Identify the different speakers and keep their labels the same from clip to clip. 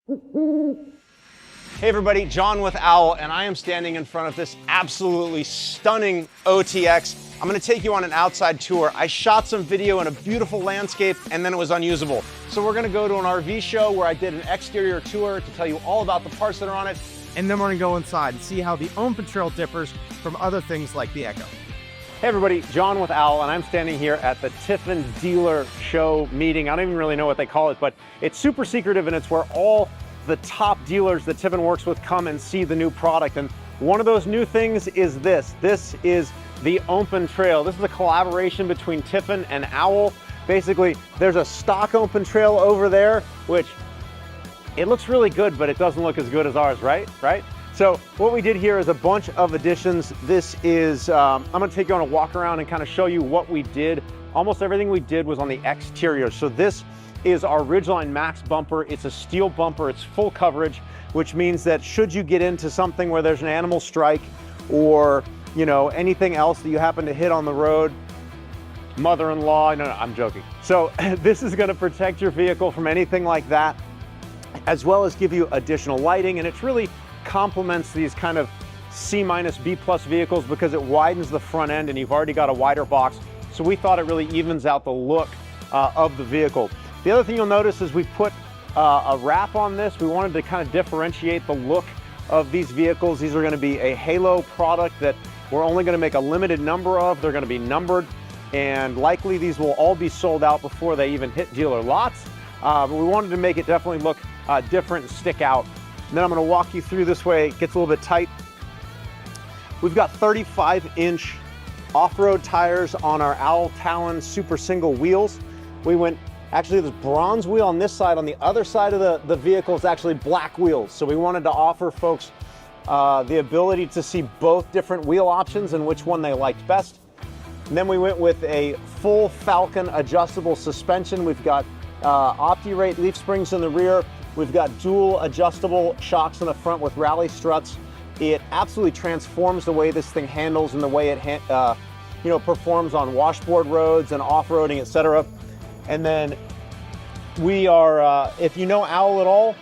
Speaker 1: Hey everybody, John with Owl, and I am standing in front of this absolutely stunning OTX. I'm gonna take you on an outside tour. I shot some video in a beautiful landscape and then it was unusable. So we're gonna go to an RV show where I did an exterior tour to tell you all about the parts that are on it.
Speaker 2: And then we're gonna go inside and see how the open trail differs from other things like the Echo.
Speaker 1: Hey everybody, John with Owl, and I'm standing here at the Tiffin dealer show meeting. I don't even really know what they call it, but it's super secretive and it's where all the top dealers that Tiffin works with come and see the new product. And one of those new things is this. This is the open trail. This is a collaboration between Tiffin and Owl. Basically, there's a stock open trail over there, which it looks really good, but it doesn't look as good as ours, right? So what we did here is a bunch of additions. This is, I'm gonna take you on a walk around and kind of show you what we did. Almost everything we did was on the exterior. So this is our Ridgeline Max bumper. It's a steel bumper, it's full coverage, which means that should you get into something where there's an animal strike or anything else that you happen to hit on the road, mother-in-law, no, I'm joking. So this is gonna protect your vehicle from anything like that, as well as give you additional lighting, and it really complements these kind of C-, B+ vehicles because it widens the front end and you've already got a wider box. So we thought it really evens out the look of the vehicle. The other thing you'll notice is we put a wrap on this. We wanted to kind of differentiate the look of these vehicles. These are going to be a halo product that we're only going to make a limited number of. They're going to be numbered, and likely these will all be sold out before they even hit dealer lots. But we wanted to make it definitely look different and stick out. And then I'm going to walk you through this way. It gets a little bit tight. We've got 35-inch off-road tires on our Owl Talon super single wheels. We went, actually this bronze wheel on this side. On the other side of the vehicle is actually black wheels. So we wanted to offer folks the ability to see both different wheel options and which one they liked best. And then we went with a full Falcon adjustable suspension. We've got OptiRate leaf springs in the rear. We've got dual adjustable shocks in the front with rally struts. It absolutely transforms the way this thing handles and the way it performs on washboard roads and off-roading, etc. And then we are, if you know Owl at all,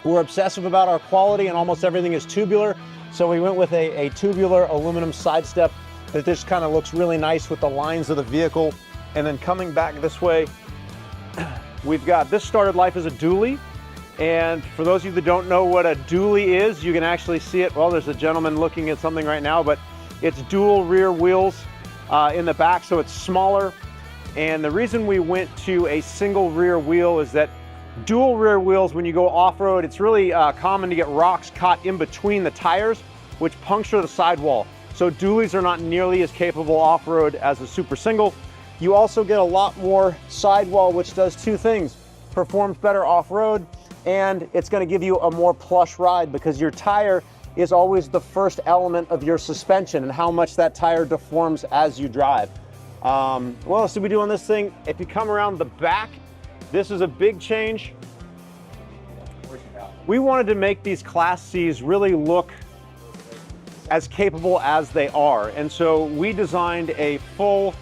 Speaker 1: we're obsessive about our quality and almost everything is tubular. So we went with a tubular aluminum side step that just kind of looks really nice with the lines of the vehicle. And then coming back this way, we've got, this started life as a dually. And for those of you that don't know what a dually is, you can actually see it. Well, there's a gentleman looking at something right now, but it's dual rear wheels in the back, so it's smaller. And the reason we went to a single rear wheel is that dual rear wheels, when you go off-road, it's really common to get rocks caught in between the tires, which puncture the sidewall. So dualies are not nearly as capable off-road as a super single. You also get a lot more sidewall, which does two things: performs better off-road, and it's going to give you a more plush ride because your tire is always the first element of your suspension and how much that tire deforms as you drive. What else did we do on this thing? If you come around the back, this is a big change. We wanted to make these Class Cs really look as capable as they are. And so we designed a full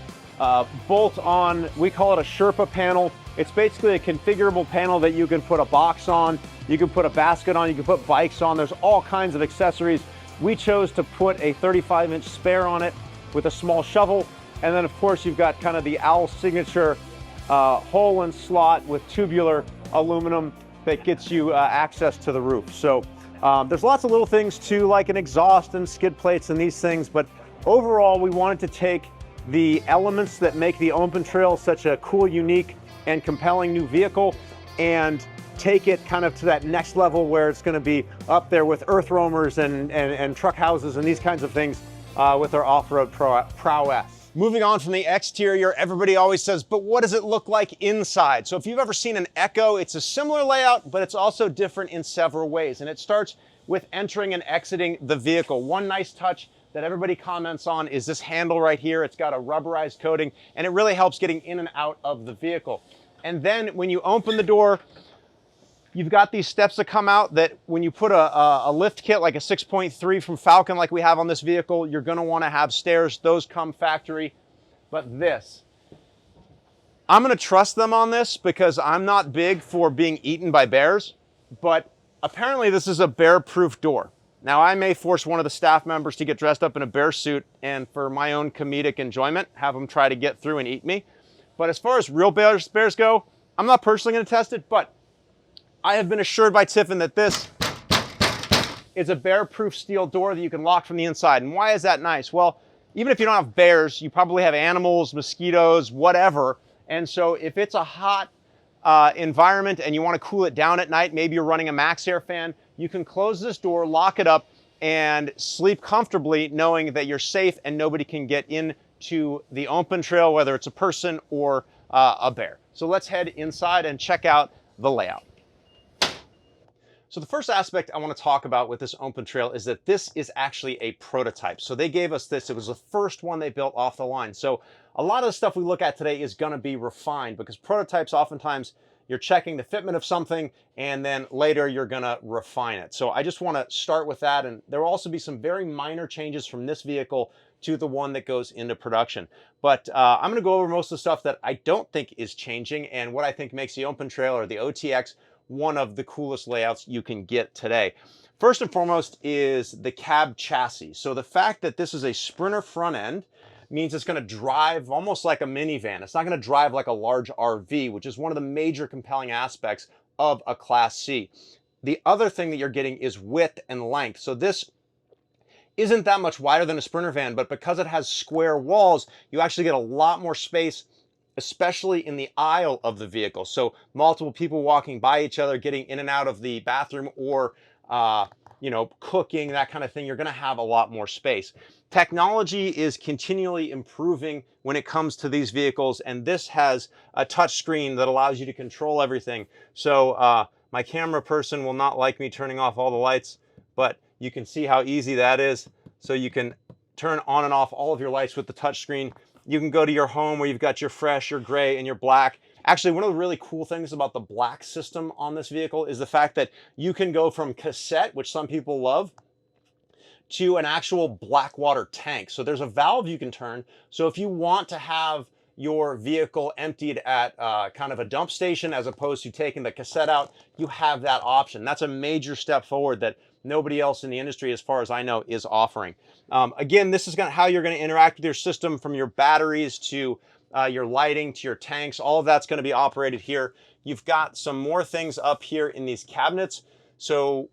Speaker 1: bolt-on, we call it a Sherpa panel. It's basically a configurable panel that you can put a box on, you can put a basket on, you can put bikes on. There's all kinds of accessories. We chose to put a 35-inch spare on it with a small shovel. And then of course you've got kind of the Owl signature hole and slot with tubular aluminum that gets you access to the roof. So there's lots of little things too, like an exhaust and skid plates and these things. But overall, we wanted to take the elements that make the open trail such a cool, unique, and compelling new vehicle and take it kind of to that next level where it's going to be up there with earth roamers and truck houses and these kinds of things with our off-road prowess.
Speaker 3: Moving on from the exterior, everybody always says, but what does it look like inside? So if you've ever seen an Echo, it's a similar layout, but it's also different in several ways. And it starts with entering and exiting the vehicle. One nice touch that everybody comments on is this handle right here. It's got a rubberized coating and it really helps getting in and out of the vehicle. And then when you open the door, you've got these steps that come out that when you put a lift kit like a 6.3 from Falcon like we have on this vehicle, you're gonna wanna have stairs. Those come factory. But this, I'm gonna trust them on this because I'm not big for being eaten by bears. but apparently this is a bear-proof door. Now, I may force one of the staff members to get dressed up in a bear suit and for my own comedic enjoyment, have them try to get through and eat me. But as far as real bears go, I'm not personally gonna test it, but I have been assured by Tiffin that this is a bear-proof steel door that you can lock from the inside. And why is that nice? Well, even if you don't have bears, you probably have animals, mosquitoes, whatever. And so if it's a hot environment and you want to cool it down at night, maybe you're running a max air fan, you can close this door, lock it up, and sleep comfortably knowing that you're safe and nobody can get into the open trail, whether it's a person or a bear. So let's head inside and check out the layout. So the first aspect I want to talk about with this open trail is that this is actually a prototype. So they gave us this, it was the first one they built off the line. So a lot of the stuff we look at today is going to be refined because prototypes, oftentimes you're checking the fitment of something and then later you're going to refine it. So I just want to start with that, and there will also be some very minor changes from this vehicle to the one that goes into production. But I'm going to go over most of the stuff that I don't think is changing and what I think makes the open trail or the OTX one of the coolest layouts you can get today. First and foremost is the cab chassis. So the fact that this is a Sprinter front end means it's going to drive almost like a minivan. It's not going to drive like a large RV, which is one of the major compelling aspects of a Class C. The other thing that you're getting is width and length. So this isn't that much wider than a Sprinter van, but because it has square walls, you actually get a lot more space, especially in the aisle of the vehicle. So multiple people walking by each other, getting in and out of the bathroom or, cooking, that kind of thing, you're going to have a lot more space. Technology is continually improving when it comes to these vehicles, and this has a touch screen that allows you to control everything. So my camera person will not like me turning off all the lights, but you can see how easy that is. So you can turn on and off all of your lights with the touch screen. You can go to your home where you've got your fresh, your gray, and your black. Actually, one of the really cool things about the black system on this vehicle is the fact that you can go from cassette, which some people love, to an actual black water tank. So there's a valve you can turn. So if you want to have your vehicle emptied at kind of a dump station as opposed to taking the cassette out, you have that option. That's a major step forward that nobody else in the industry, as far as I know, is offering. Again, this is how you're going to interact with your system, from your batteries to your lighting to your tanks. All of that's going to be operated here. You've got some more things up here in these cabinets. So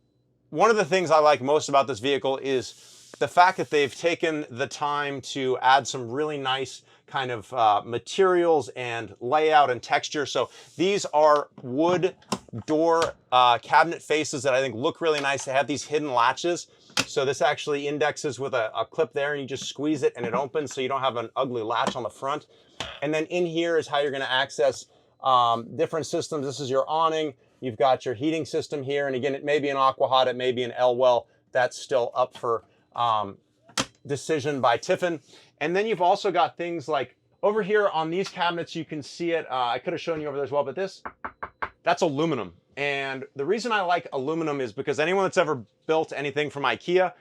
Speaker 3: one of the things I like most about this vehicle is the fact that they've taken the time to add some really nice kind of materials and layout and texture. So these are wood door cabinet faces that I think look really nice. They have these hidden latches. So this actually indexes with a clip there, and you just squeeze it and it opens, so you don't have an ugly latch on the front. And then in here is how you're going to access different systems. This is your awning. You've got your heating system here. And again, it may be an Aquahot, it may be an L-Well. That's still up for decision by Tiffin. And then you've also got things like over here on these cabinets, you can see it. I could have shown you over there as well, but that's aluminum. And the reason I like aluminum is because anyone that's ever built anything from IKEA,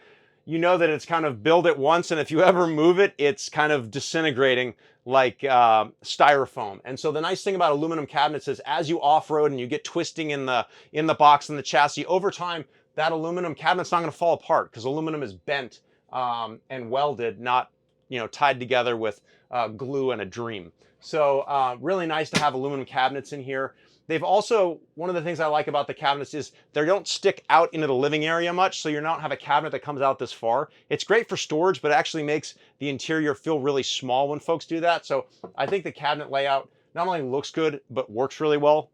Speaker 3: you know that it's kind of build it once, and if you ever move it, it's kind of disintegrating like styrofoam. And so the nice thing about aluminum cabinets is as you off-road and you get twisting in the box and the chassis, over time, that aluminum cabinet's not going to fall apart because aluminum is bent and welded, not tied together with glue and a dream. So really nice to have aluminum cabinets in here. They've also, one of the things I like about the cabinets is they don't stick out into the living area much, so you don't have a cabinet that comes out this far. It's great for storage, but it actually makes the interior feel really small when folks do that. So I think the cabinet layout not only looks good, but works really well.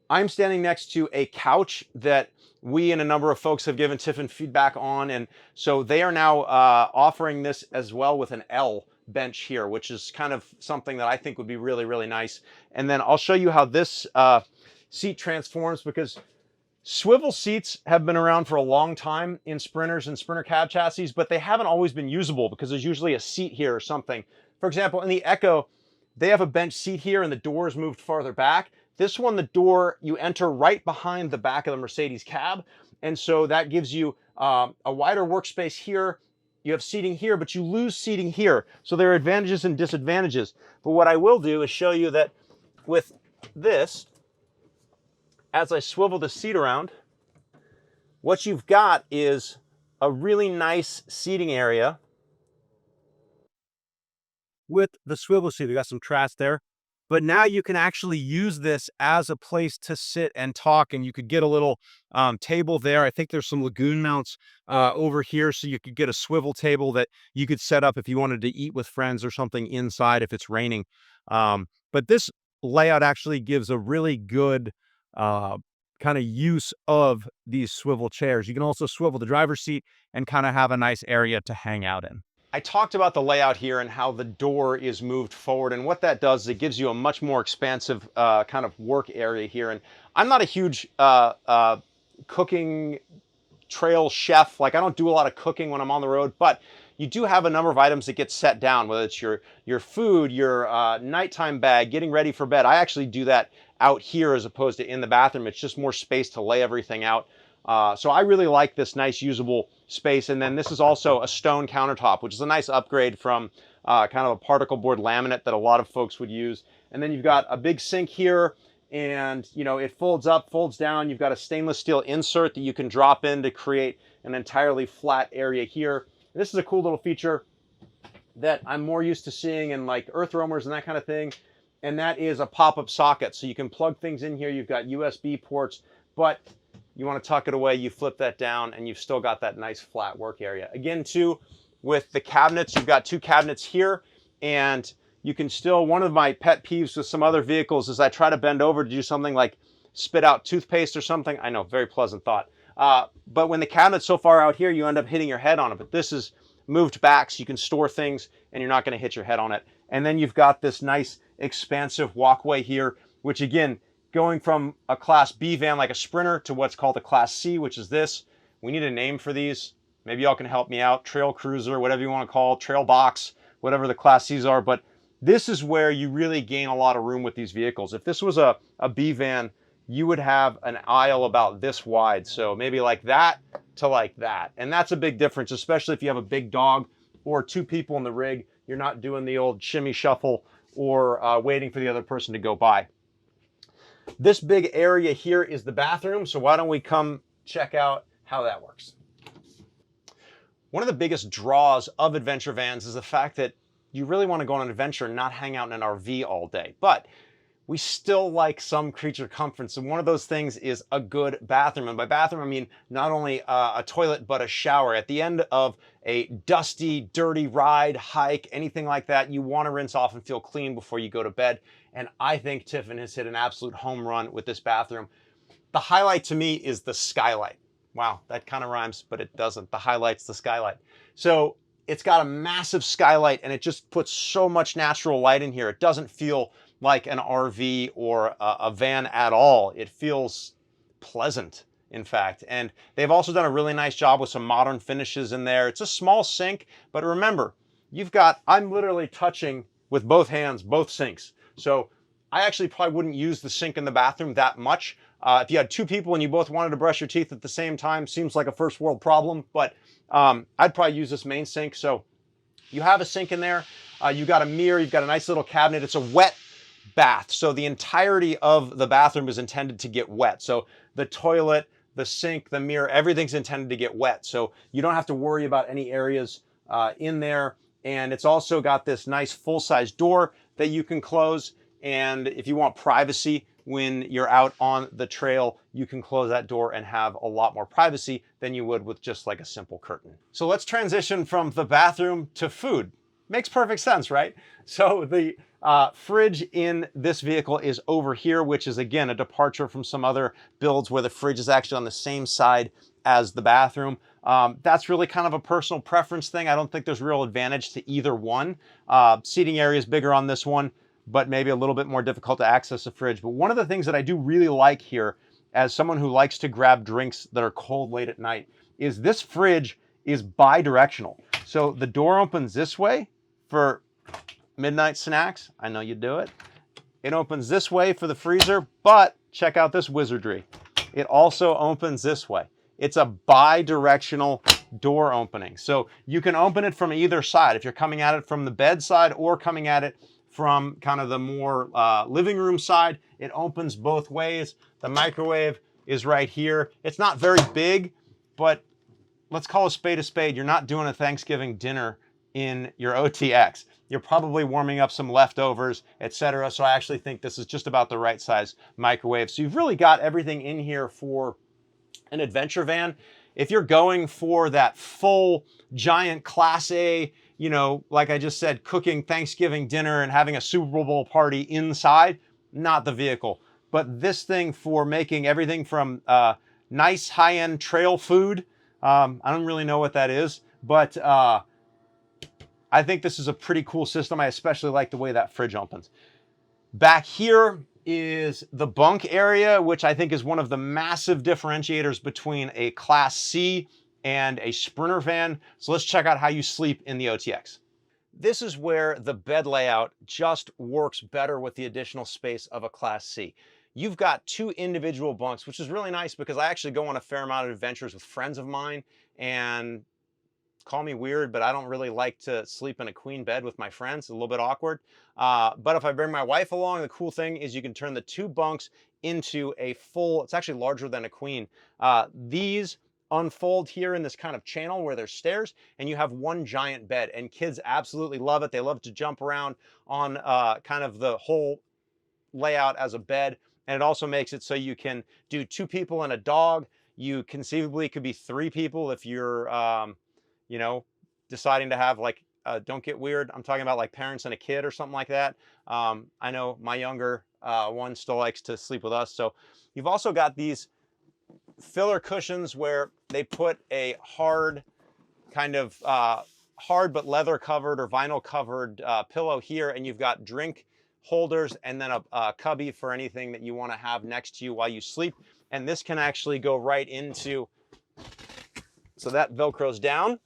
Speaker 3: I'm standing next to a couch that we and a number of folks have given Tiffin feedback on, and so they are now offering this as well with an L bench here, which is kind of something that I think would be really, really nice. And then I'll show you how this seat transforms, because swivel seats have been around for a long time in Sprinters and Sprinter cab chassis, but they haven't always been usable because there's usually a seat here or something. For example, in the Echo, they have a bench seat here and the door is moved farther back. This one, the door, you enter right behind the back of the Mercedes cab. And so that gives you a wider workspace here. You have seating here, but you lose seating here. So there are advantages and disadvantages. But what I will do is show you that with this, as I swivel the seat around, what you've got is a really nice seating area.
Speaker 2: With the swivel seat, we got some trash there. But now you can actually use this as a place to sit and talk, and you could get a little table there. I think there's some lagoon mounts over here, so you could get a swivel table that you could set up if you wanted to eat with friends or something inside if it's raining. But this layout actually gives a really good kind of use of these swivel chairs. You can also swivel the driver's seat and kind of have a nice area to hang out in.
Speaker 3: I talked about the layout here and how the door is moved forward, and what that does is it gives you a much more expansive kind of work area here. And I'm not a huge cooking trail chef. Like, I don't do a lot of cooking when I'm on the road, but you do have a number of items that get set down, whether it's your food, your nighttime bag, getting ready for bed. I actually do that out here as opposed to in the bathroom. It's just more space to lay everything out. So I really like this nice usable space. And then this is also a stone countertop, which is a nice upgrade from kind of a particle board laminate that a lot of folks would use. And then you've got a big sink here, and you know, it folds up, folds down. You've got a stainless steel insert that you can drop in to create an entirely flat area here. And this is a cool little feature that I'm more used to seeing in like earth roamers and that kind of thing. And that is a pop-up socket. So you can plug things in here. You've got USB ports, but you want to tuck it away, you flip that down, and you've still got that nice flat work area. Again, too, with the cabinets, you've got two cabinets here, and you can still, one of my pet peeves with some other vehicles is I try to bend over to do something like spit out toothpaste or something. I know, very pleasant thought. But when the cabinet's so far out here, you end up hitting your head on it. But this is moved back, so you can store things, and you're not going to hit your head on it. And then you've got this nice expansive walkway here, which again, going from a Class B van like a Sprinter to what's called a Class C, which is this. We need a name for these. Maybe y'all can help me out. Trail Cruiser, whatever you want to call it, Trail Box, whatever the Class Cs are. But this is where you really gain a lot of room with these vehicles. If this was a B van, you would have an aisle about this wide. So maybe like that to like that. And that's a big difference, especially if you have a big dog or two people in the rig. You're not doing the old shimmy shuffle or waiting for the other person to go by. This big area here is the bathroom, so why don't we come check out how that works. One of the biggest draws of adventure vans is the fact that you really want to go on an adventure and not hang out in an RV all day. But we still like some creature comforts, and one of those things is a good bathroom. And by bathroom, I mean not only a toilet, but a shower. At the end of a dusty, dirty ride, hike, anything like that, you want to rinse off and feel clean before you go to bed. And I think Tiffin has hit an absolute home run with this bathroom. The highlight to me is the skylight. Wow, that kind of rhymes, but it doesn't. The highlight's the skylight. So it's got a massive skylight, and it just puts so much natural light in here. It doesn't feel like an RV or a van at all. It feels pleasant, in fact. And they've also done a really nice job with some modern finishes in there. It's a small sink, but remember, I'm literally touching with both hands, both sinks. So I actually probably wouldn't use the sink in the bathroom that much. If you had two people and you both wanted to brush your teeth at the same time, seems like a first world problem, but I'd probably use this main sink. So you have a sink in there. You got a mirror, you've got a nice little cabinet. It's a wet bath. So the entirety of the bathroom is intended to get wet. So the toilet, the sink, the mirror, everything's intended to get wet. So you don't have to worry about any areas in there. And it's also got this nice full-size door that you can close. And if you want privacy when you're out on the trail, you can close that door and have a lot more privacy than you would with just like a simple curtain. So let's transition from the bathroom to food. Makes perfect sense, right? So the fridge in this vehicle is over here, which is again a departure from some other builds where the fridge is actually on the same side as the bathroom. That's really kind of a personal preference thing. I don't think there's real advantage to either one. Seating area is bigger on this one, but maybe a little bit more difficult to access a fridge. But one of the things that I do really like here, as someone who likes to grab drinks that are cold late at night, is this fridge is bi-directional. So the door opens this way for midnight snacks. I know you do it. It opens this way for the freezer, but check out this wizardry. It also opens this way. It's a bi-directional door opening. So you can open it from either side. If you're coming at it from the bedside or coming at it from kind of the more living room side. It opens both ways. The microwave is right here. It's not very big, but let's call a spade. You're not doing a Thanksgiving dinner in your OTX. You're probably warming up some leftovers, etc. So I actually think this is just about the right size microwave. So you've really got everything in here for an adventure van. If you're going for that full giant Class A, you know, like I just said, cooking Thanksgiving dinner and having a Super Bowl party inside, not the vehicle. But this thing for making everything from nice high-end trail food, I don't really know what that is, but I think this is a pretty cool system. I especially like the way that fridge opens. Back here is the bunk area, which I think is one of the massive differentiators between a Class C and a Sprinter van. So let's check out how you sleep in the OTX. This is where the bed layout just works better with the additional space of a Class C. You've got two individual bunks, which is really nice because I actually go on a fair amount of adventures with friends of mine, and call me weird, but I don't really like to sleep in a queen bed with my friends. It's a little bit awkward. But if I bring my wife along, the cool thing is you can turn the two bunks into a full, it's actually larger than a queen. These unfold here in this kind of channel where there's stairs, and you have one giant bed, and kids absolutely love it. They love to jump around on kind of the whole layout as a bed. And it also makes it so you can do two people and a dog. You conceivably could be three people if you're, you know, deciding to have like, don't get weird, I'm talking about like parents and a kid or something like that. I know my younger one still likes to sleep with us. So you've also got these filler cushions where they put a hard kind of hard but leather covered or vinyl covered pillow here, and you've got drink holders and then a cubby for anything that you want to have next to you while you sleep. And this can actually go right into, so that Velcros down.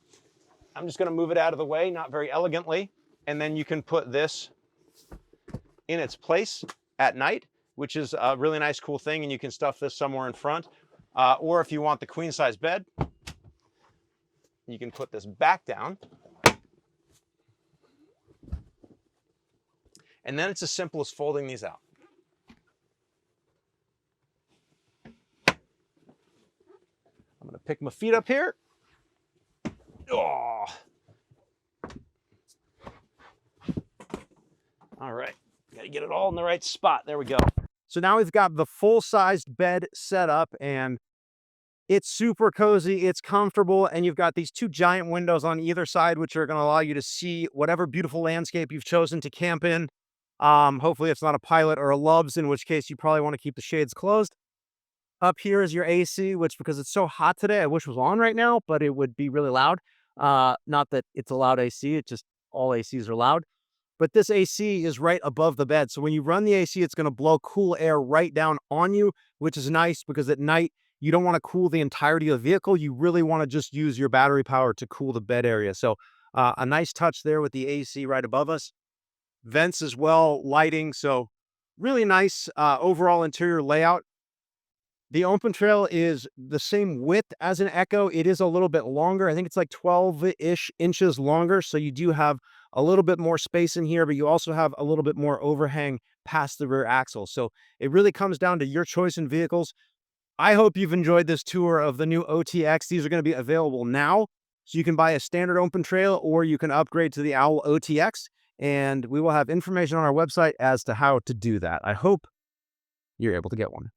Speaker 3: I'm just going to move it out of the way, not very elegantly. And then you can put this in its place at night, which is a really nice, cool thing. And you can stuff this somewhere in front. Or if you want the queen size bed, you can put this back down. And then it's as simple as folding these out. I'm going to pick my feet up here. Oh. All right. Got to get it all in the right spot. There we go.
Speaker 2: So now we've got the full-sized bed set up, and it's super cozy, it's comfortable, and you've got these two giant windows on either side, which are going to allow you to see whatever beautiful landscape you've chosen to camp in. Hopefully it's not a Pilot or a Love's, in which case you probably want to keep the shades closed. Up here is your AC, which, because it's so hot today, I wish was on right now, but it would be really loud. Not that it's a loud AC, it's just all ACs are loud. But this AC is right above the bed. So when you run the AC, it's going to blow cool air right down on you, which is nice because at night, you don't want to cool the entirety of the vehicle. You really want to just use your battery power to cool the bed area. So a nice touch there with the AC right above us. Vents as well, lighting. So really nice overall interior layout. The open trail is the same width as an Echo. It is a little bit longer. I think it's like 12-ish inches longer. So you do have a little bit more space in here, but you also have a little bit more overhang past the rear axle. So it really comes down to your choice in vehicles. I hope you've enjoyed this tour of the new OTX. These are going to be available now. So you can buy a standard open trail or you can upgrade to the Owl OTX. And we will have information on our website as to how to do that. I hope you're able to get one.